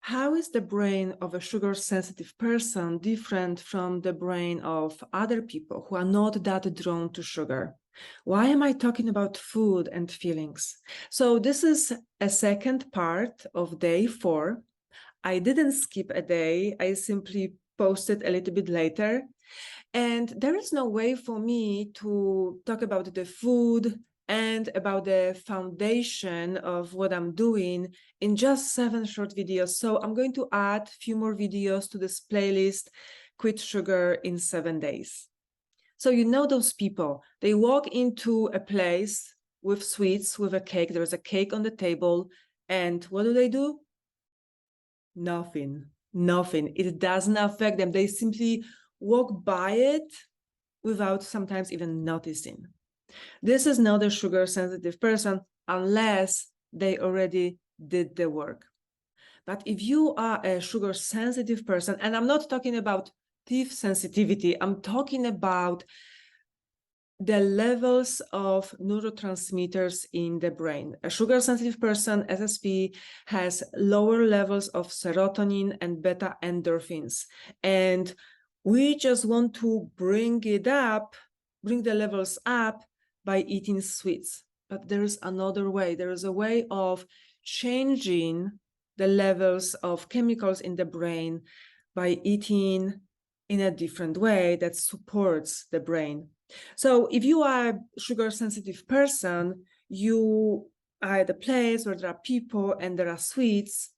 How is the brain of a sugar-sensitive person different from the brain of other people who are not that drawn to sugar? Why am I talking about food and feelings? So this is a second part of day 4. I didn't skip a day. I simply posted a little bit later. And there is no way for me to talk about the food and about the foundation of what I'm doing in just 7 short videos. So I'm going to add a few more videos to this playlist, Quit Sugar in 7 days. So you know those people, they walk into a place with sweets, with a cake, there is a cake on the table, and what do? Nothing. It doesn't affect them. They simply walk by it without sometimes even noticing. This is not a sugar-sensitive person unless they already did the work. But if you are a sugar-sensitive person, and I'm not talking about teeth sensitivity, I'm talking about the levels of neurotransmitters in the brain. A sugar-sensitive person, SSP, has lower levels of serotonin and beta endorphins. And we just want to bring the levels up by eating sweets. But there is another way. There is a way of changing the levels of chemicals in the brain by eating in a different way that supports the brain. So if you are a sugar-sensitive person, you are at a place where there are people and there are sweets,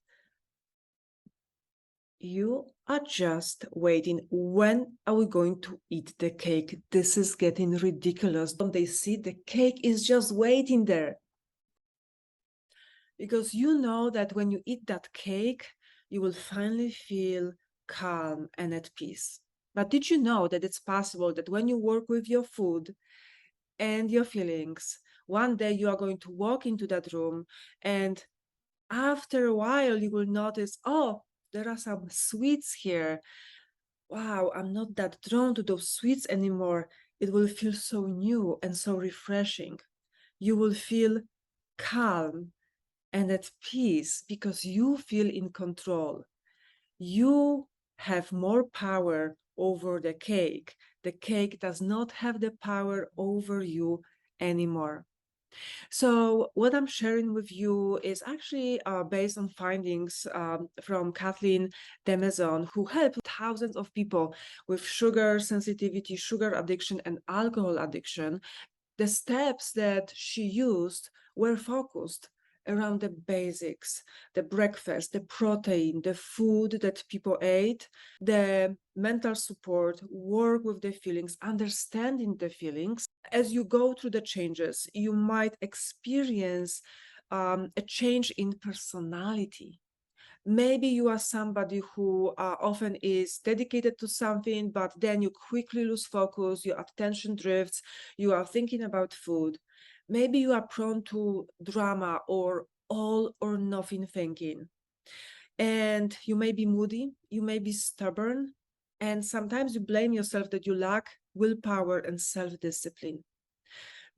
you are just waiting. When are we going to eat the cake? This is getting ridiculous. Don't they see the cake is just waiting there? Because you know that when you eat that cake, you will finally feel calm and at peace. But did you know that it's possible that when you work with your food and your feelings, one day you are going to walk into that room, and after a while you will notice, oh, there are some sweets here. Wow, I'm not that drawn to those sweets anymore. It will feel so new and so refreshing. You will feel calm and at peace because you feel in control. You have more power over the cake. The cake does not have the power over you anymore. So what I'm sharing with you is actually based on findings from Kathleen DesMaisons, who helped thousands of people with sugar sensitivity, sugar addiction, and alcohol addiction. The steps that she used were focused around the basics, the breakfast, the protein, the food that people ate, the mental support, work with the feelings, understanding the feelings. As you go through the changes, you might experience a change in personality. Maybe you are somebody who often is dedicated to something, but then you quickly lose focus, your attention drifts, you are thinking about food. Maybe you are prone to drama or all or nothing thinking. And you may be moody, you may be stubborn, and sometimes you blame yourself that you lack willpower and self-discipline.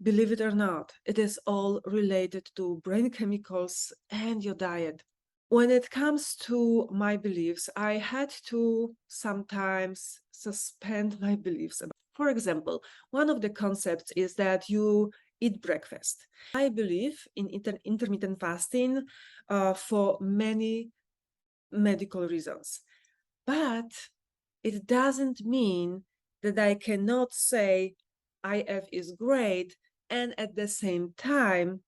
Believe it or not, it is all related to brain chemicals and your diet. When it comes to my beliefs, I had to sometimes suspend my beliefs. For example, one of the concepts is that you eat breakfast. I believe in intermittent fasting for many medical reasons, but it doesn't mean that I cannot say IF is great and at the same time,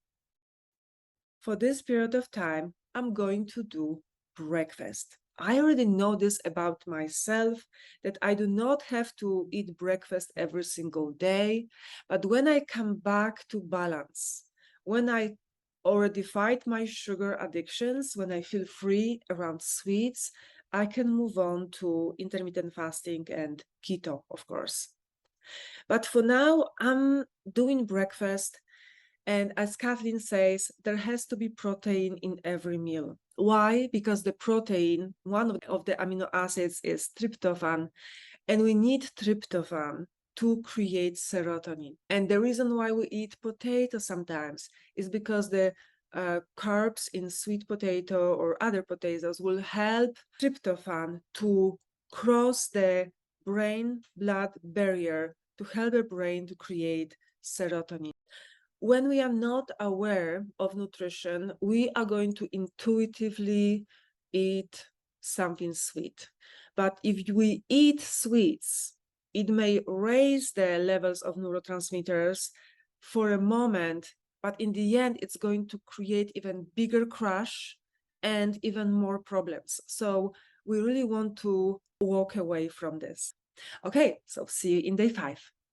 for this period of time, I'm going to do breakfast. I already know this about myself, that I do not have to eat breakfast every single day. But when I come back to balance, when I already fight my sugar addictions, when I feel free around sweets, I can move on to intermittent fasting and keto, of course. But for now, I'm doing breakfast. And as Kathleen says, there has to be protein in every meal. Why? Because the protein, one of the amino acids is tryptophan, and we need tryptophan to create serotonin. And the reason why we eat potato sometimes is because the carbs in sweet potato or other potatoes will help tryptophan to cross the brain-blood barrier to help the brain to create serotonin. When we are not aware of nutrition, we are going to intuitively eat something sweet. But if we eat sweets, it may raise the levels of neurotransmitters for a moment, but in the end, it's going to create even bigger crash and even more problems. So we really want to walk away from this. Okay, so see you in day 5.